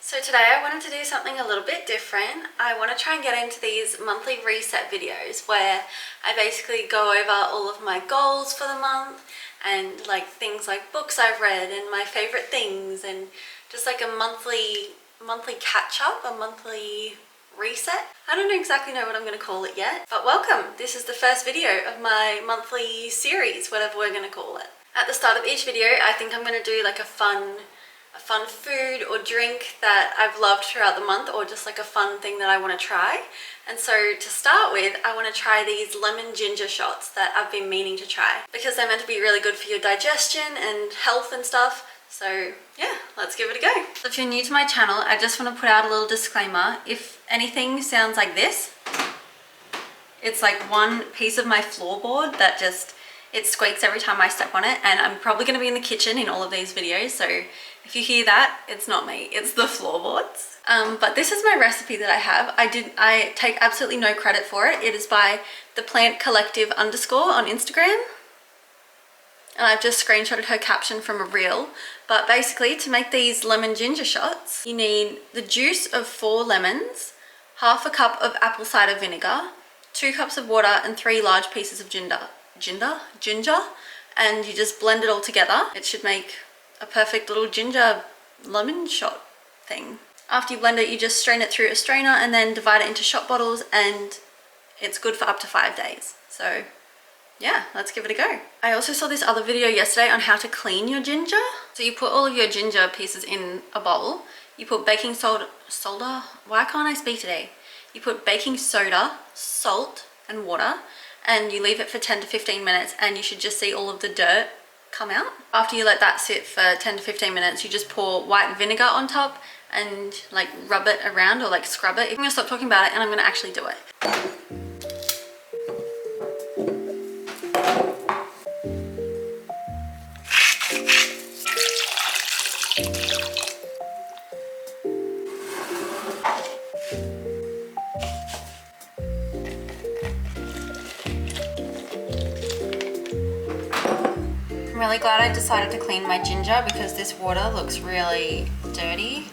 So today I wanted to do something a little bit different. I want to try and get into these monthly reset videos where I basically go over all of my goals for the month and like things like books I've read and my favorite things, and just like a monthly catch up, a monthly reset. I don't exactly know what I'm going to call it yet, but welcome. This is the first video of my monthly series, whatever we're going to call it. At the start of each video, I think I'm going to do like a fun food or drink that I've loved throughout the month, or just like a fun thing that I want to try. And so to start with, I want to try these lemon ginger shots that I've been meaning to try because they're meant to be really good for your digestion and health and stuff. So yeah, let's give it a go. So if you're new to my channel, I just want to put out a little disclaimer. If anything sounds like this, it's like one piece of my floorboard that just, it squeaks every time I step on it, and I'm probably going to be in the kitchen in all of these videos, so if you hear that, it's not me, it's the floorboards. But this is my recipe that I have. I take absolutely no credit for it. It is by the Plant Collective _ on Instagram. And I've just screenshotted her caption from a reel. But basically, to make these lemon ginger shots, you need the juice of 4 lemons, half a cup of apple cider vinegar, 2 cups of water, and 3 large pieces of ginger, and you just blend it all together. It should make a perfect little ginger lemon shot thing. After you blend it, you just strain it through a strainer and then divide it into shot bottles, and it's good for up to 5 days. So yeah, let's give it a go. I also saw this other video yesterday on how to clean your ginger. So you put all of your ginger pieces in a bowl. You put baking soda, why can't I speak today? You put baking soda, salt, and water, and you leave it for 10 to 15 minutes, and you should just see all of the dirt come out. After you let that sit for 10 to 15 minutes, you just pour white vinegar on top and like rub it around, or like scrub it. I'm gonna stop talking about it and I'm gonna actually do it. I'm really glad I decided to clean my ginger because this water looks really dirty.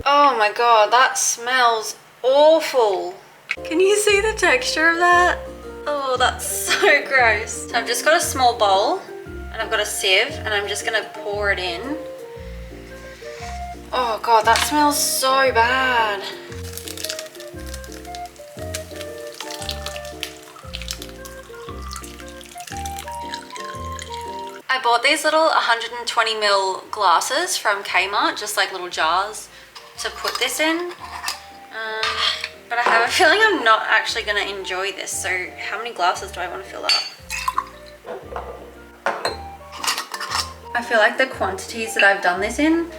Oh my god, that smells awful. Can you see the texture of that? Oh, that's so gross. So I've just got a small bowl and I've got a sieve, and I'm just gonna pour it in. Oh god, that smells so bad. I bought these little 120ml glasses from Kmart, just like little jars to put this in, but I have a feeling I'm not actually going to enjoy this. So how many glasses do I want to fill up? I feel like the quantities that I've done this in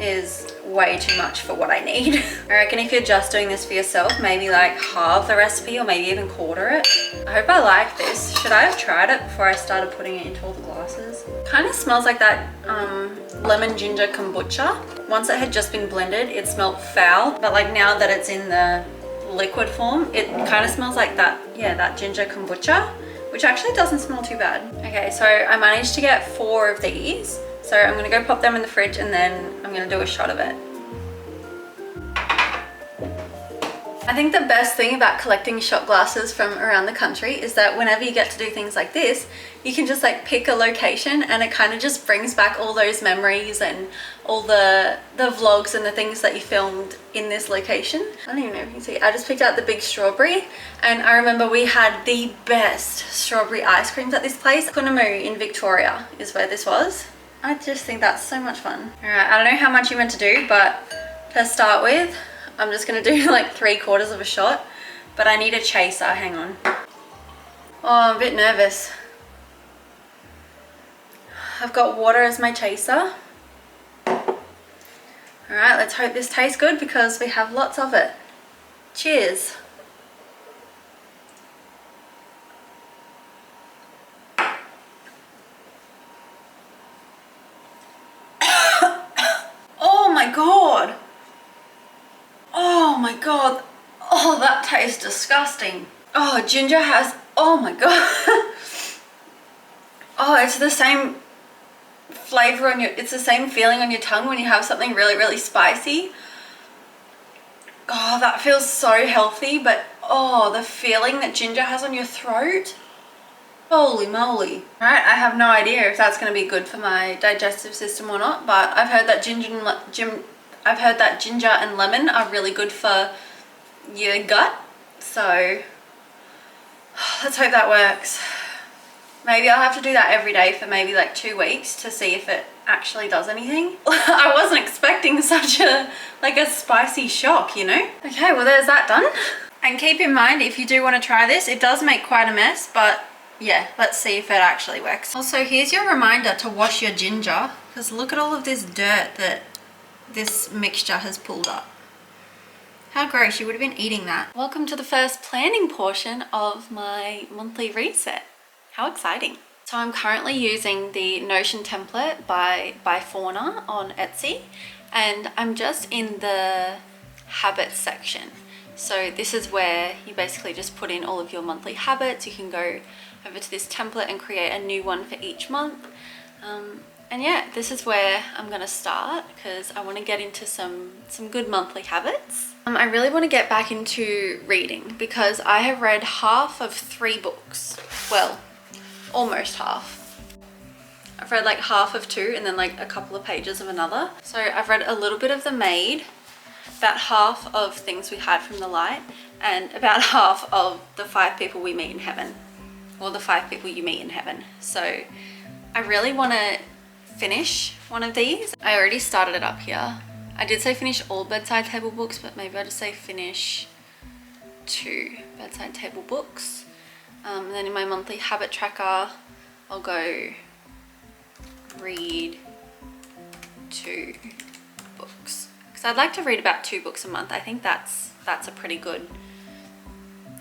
is way too much for what I need. I reckon if you're just doing this for yourself, maybe like half the recipe or maybe even quarter it. I hope I like this. Should I have tried it before I started putting it into all the glasses? Kind of smells like that lemon ginger kombucha. Once it had just been blended, it smelled foul, but like now that it's in the liquid form, it kind of smells like that, yeah, that ginger kombucha, which actually doesn't smell too bad. Okay, so I managed to get 4 of these. So I'm gonna go pop them in the fridge, and then I'm gonna do a shot of it. I think the best thing about collecting shot glasses from around the country is that whenever you get to do things like this, you can just like pick a location, and it kind of just brings back all those memories and all the vlogs and the things that you filmed in this location. I don't even know if you can see. I just picked out the big strawberry, and I remember we had the best strawberry ice creams at this place. Kunamu in Victoria is where this was. I just think that's so much fun. All right, I don't know how much you meant to do, but to start with, I'm just gonna do like 3/4 of a shot, but I need a chaser, hang on. Oh, I'm a bit nervous. I've got water as my chaser. All right, let's hope this tastes good because we have lots of it. Cheers. Oh, that tastes disgusting. Oh, ginger has, oh my god. Oh, it's the same flavor on your, it's the same feeling on your tongue when you have something really, really spicy. Oh, that feels so healthy, but oh, the feeling that ginger has on your throat. Holy moly. Right, I have no idea if that's going to be good for my digestive system or not, but I've heard that ginger and lemon are really good for your gut. So let's hope that works. Maybe I'll have to do that every day for maybe like 2 weeks to see if it actually does anything. I wasn't expecting such a spicy shock, you know? Okay, well there's that done. And keep in mind, if you do want to try this, it does make quite a mess, but yeah, let's see if it actually works. Also, here's your reminder to wash your ginger, because look at all of this dirt that this mixture has pulled up. How gross, you would have been eating that. Welcome to the first planning portion of my monthly reset. How exciting. So I'm currently using the Notion template by Fauna on Etsy, and I'm just in the habits section. So this is where you basically just put in all of your monthly habits. You can go over to this template and create a new one for each month. And yeah, this is where I'm gonna start because I want to get into some good monthly habits. I really want to get back into reading because I have read half of 3 books. Well, almost half. I've read like half of 2 and then like a couple of pages of another. So I've read a little bit of The Maid, about half of Things We Hide from the Light, and about half of The 5 People We Meet in Heaven, or The 5 People You Meet in Heaven. So I really want to finish one of these. I already started it up here. I did say finish all bedside table books, but maybe I'll just say finish 2 bedside table books. And then in my monthly habit tracker, I'll go read 2 books. Because I'd like to read about 2 books a month. I think that's a pretty good.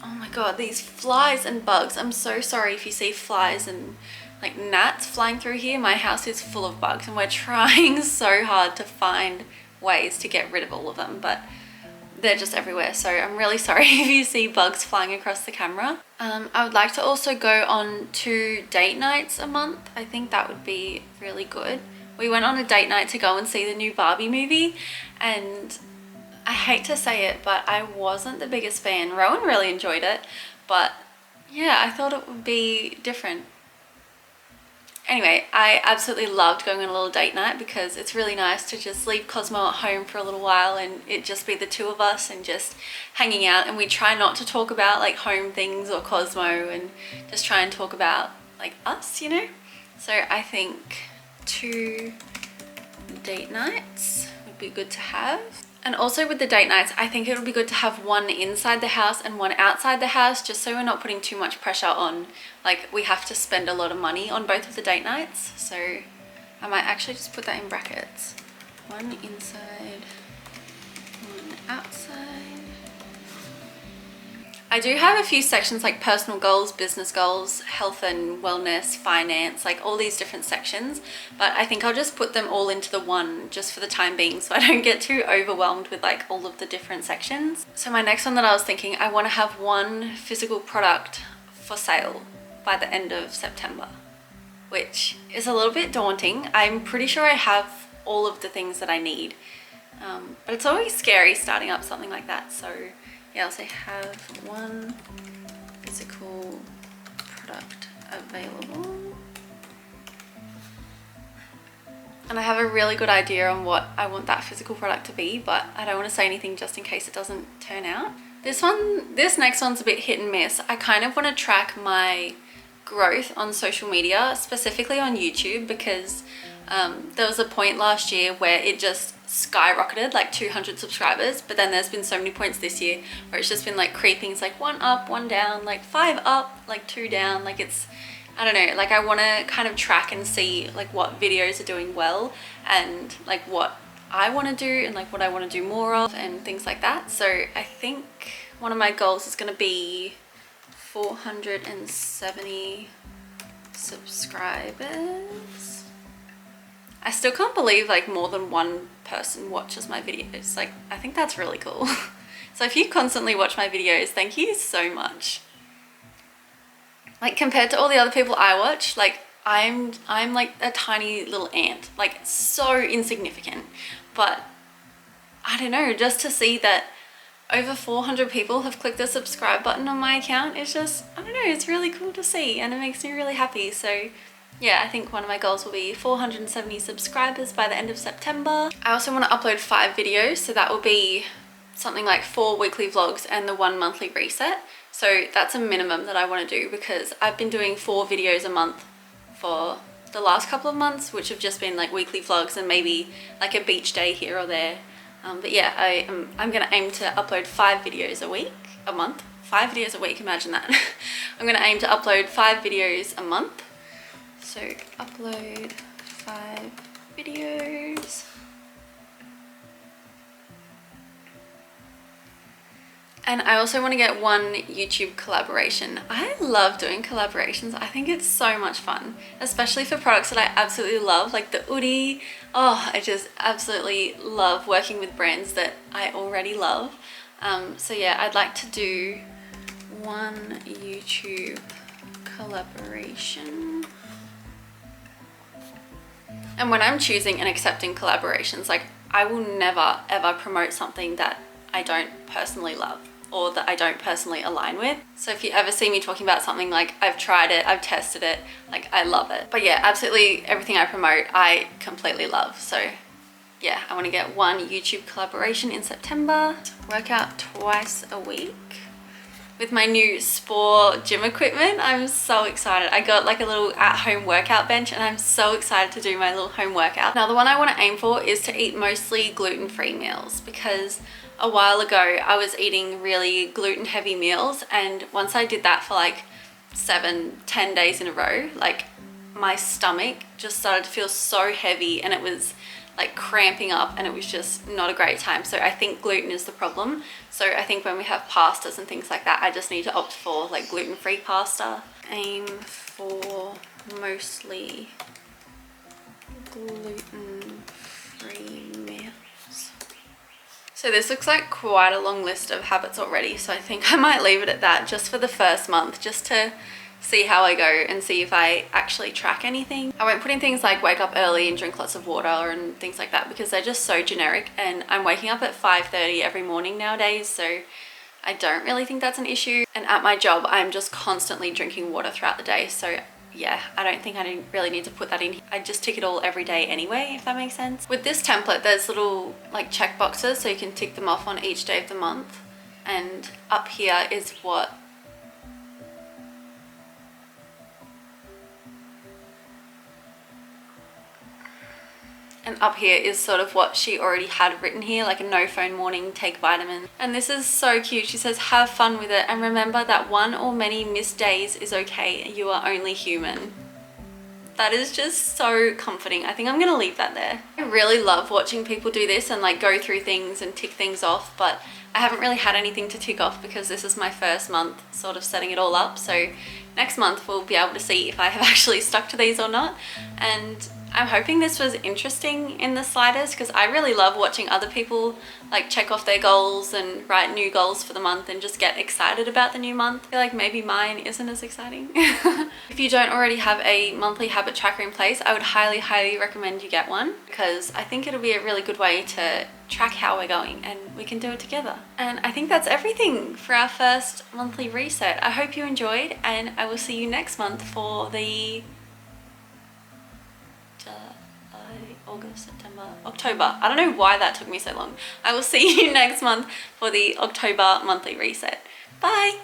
Oh my god, these flies and bugs. I'm so sorry if you see flies and like gnats flying through here. My house is full of bugs and we're trying so hard to find ways to get rid of all of them, but they're just everywhere. So I'm really sorry if you see bugs flying across the camera. I would like to also go on 2 date nights a month. I think that would be really good. We went on a date night to go and see the new Barbie movie, and I hate to say it, but I wasn't the biggest fan. Rowan really enjoyed it, but yeah, I thought it would be different. Anyway, I absolutely loved going on a little date night because it's really nice to just leave Cosmo at home for a little while and it just be the 2 of us and just hanging out. And we try not to talk about like home things or Cosmo and just try and talk about like us, you know? So I think 2 date nights would be good to have. And also with the date nights, I think it would be good to have one inside the house and one outside the house, just so we're not putting too much pressure on, like we have to spend a lot of money on both of the date nights. So I might actually just put that in brackets. 1 inside, 1 outside. I do have a few sections like personal goals, business goals, health and wellness, finance, like all these different sections, but I think I'll just put them all into the one just for the time being so I don't get too overwhelmed with like all of the different sections. So my next one that I was thinking, I want to have 1 physical product for sale by the end of September, which is a little bit daunting. I'm pretty sure I have all of the things that I need, but it's always scary starting up something like that. So yeah, I'll say have 1 physical product available. And I have a really good idea on what I want that physical product to be, but I don't want to say anything just in case it doesn't turn out. This next one's a bit hit and miss. I kind of want to track my growth on social media, specifically on YouTube, because there was a point last year where it just skyrocketed, like 200 subscribers, but then there's been so many points this year where it's just been like creeping. It's like 1 up, 1 down, like 5 up, like 2 down. Like it's, I don't know, like I want to kind of track and see like what videos are doing well and like what I want to do and like what I want to do more of and things like that. So I think one of my goals is going to be 470 subscribers. I still can't believe like more than 1 person watches my videos. Like I think that's really cool. So if you constantly watch my videos, thank you so much. Like compared to all the other people I watch, like I'm like a tiny little ant, like so insignificant. But I don't know, just to see that over 400 people have clicked the subscribe button on my account, it's just, I don't know, it's really cool to see and it makes me really happy. So yeah, I think one of my goals will be 470 subscribers by the end of September. I also want to upload 5 videos, so that will be something like 4 weekly vlogs and the 1 monthly reset. So that's a minimum that I want to do because I've been doing 4 videos a month for the last couple of months, which have just been like weekly vlogs and maybe like a beach day here or there. But yeah, I'm going to aim to upload 5 videos a month. 5 videos a week, imagine that. I'm going to aim to upload 5 videos a month. So upload 5 videos. And I also want to get 1 YouTube collaboration. I love doing collaborations. I think it's so much fun, especially for products that I absolutely love, like the hoodie. Oh, I just absolutely love working with brands that I already love. So yeah, I'd like to do 1 YouTube collaboration. And when I'm choosing and accepting collaborations, like I will never ever promote something that I don't personally love or that I don't personally align with. So if you ever see me talking about something, like I've tried it, I've tested it, like I love it. But yeah, absolutely everything I promote, I completely love. So yeah, I want to get 1 YouTube collaboration in September. Work out twice a week with my new Sport gym equipment. I'm so excited. I got like a little at-home workout bench and I'm so excited to do my little home workout. Now the one I want to aim for is to eat mostly gluten-free meals, because a while ago I was eating really gluten-heavy meals, and once I did that for like 7-10 days in a row, like my stomach just started to feel so heavy and it was like cramping up and it was just not a great time. So I think gluten is the problem. So I think when we have pastas and things like that, I just need to opt for like gluten-free pasta. Aim for mostly gluten-free meals. So this looks like quite a long list of habits already, so I think I might leave it at that just for the first month, just to see how I go and see if I actually track anything. I won't put in things like wake up early and drink lots of water and things like that, because they're just so generic, and I'm waking up at 5:30 every morning nowadays, so I don't really think that's an issue. And at my job, I'm just constantly drinking water throughout the day, so yeah, I don't think I really need to put that in. I just tick it all every day anyway, if that makes sense. With this template, there's little like check boxes, so you can tick them off on each day of the month. And up here is what sort of what she already had written here, like a no phone morning, take vitamins. And this is so cute. She says, have fun with it and remember that 1 or many missed days is okay. You are only human. That is just so comforting. I think I'm gonna leave that there. I really love watching people do this and like go through things and tick things off, but I haven't really had anything to tick off because this is my first month sort of setting it all up. So next month we'll be able to see if I have actually stuck to these or not. And I'm hoping this was interesting in the slightest, because I really love watching other people like check off their goals and write new goals for the month and just get excited about the new month. I feel like maybe mine isn't as exciting. If you don't already have a monthly habit tracker in place, I would highly recommend you get one, because I think it'll be a really good way to track how we're going and we can do it together. And I think that's everything for our first monthly reset. I hope you enjoyed, and I will see you next month for the August, September, October. I don't know why that took me so long. I will see you next month for the October monthly reset. Bye!